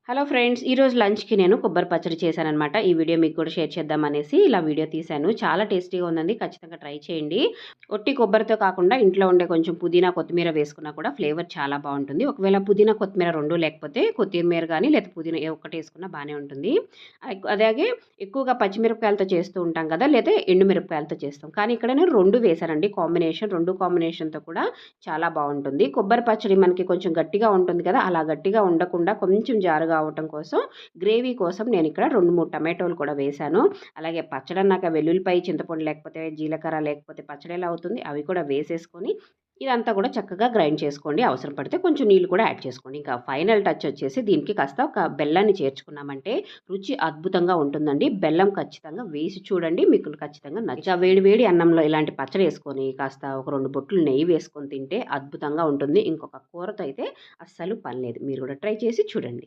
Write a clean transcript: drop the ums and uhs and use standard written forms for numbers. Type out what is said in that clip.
Hello friends, ఈరోజు లంచ్‌కి నేను కొబ్బరి పచ్చడి చేశాననమాట. ఈ వీడియో మీకు కూడా షేర్ చేద్దామనేసి ఇలా వీడియో తీశాను. చాలా టేస్టీగా ఉందండి. ఖచ్చితంగా ట్రై చేయండి. ఒట్టి కొబ్బరితో కాకుండా ఇంట్లో ఉండే కొంచెం పుదీనా, కొత్తిమీర వేసుకున్నా కూడా ఫ్లేవర్ చాలా బావుంటుంది. ఒకవేళ పుదీనా, కొత్తిమీర 2 లేకపోతే కొత్తిమీర గానీ లేదా పుదీనా ఏ ఒక్కటి వేసుకున్నా బానే ఉంటుంది. అలాగే ఎక్కువగా పచ్చిమిరపకాయలతో చేస్తూ ఉంటాం కదా! లేదా ఎండు మిరపకాయలతో చేస్తాం. కానీ ఇక్కడ నేను 2 వేశానండి కాంబినేషన్. 2 కాంబినేషన్‌తో కూడా చాలా బావుంటుంది. కొబ్బరి పచ్చడి మనకి కొంచెం గట్టిగా ఉంటుంది కదా! అలా గట్టిగా ఉండకుండా కొంచెం జారుగా అవ్వటం కోసం గ్రేవీ కోసం నేనిక్కడ 2, 3 టమాటోలు కూడా వేశాను. అలాగే పచ్చడన్నాక వెల్లుల్లిపాయ, చింతపండు లేకపోతే జీలకర్ర లేకపోతే పచ్చడి ఎలా అవుతుంది అవి కూడా వేసేసుకొని ఇదంతా కూడా చక్కగా గ్రైండ్ చేసుకోండి. అవసరం పడితే కొంచెం నీళ్ళు కూడా యాడ్ చేసుకోండి. ఇంకా ఫైనల్ టచ్ వచ్చేసి దీనికి కాస్త ఒక బెల్లాన్ని చేర్చుకున్నామంటే రుచి అద్భుతంగా ఉంటుందండి. బెల్లం ఖచ్చితంగా వేసి చూడండి. మీకు ఖచ్చితంగా వేడి వేడి అన్నంలో ఇలాంటి పచ్చడి యేసుకొని కాస్త ఒక 2 బొట్లు నెయ్యి వేసుకొని తింటే అద్భుతంగా ఉంటుంది. ఇంకొక కూరతో అయితే అస్సలు పని లేదు. మీరు కూడా ట్రై చేసి చూడండి.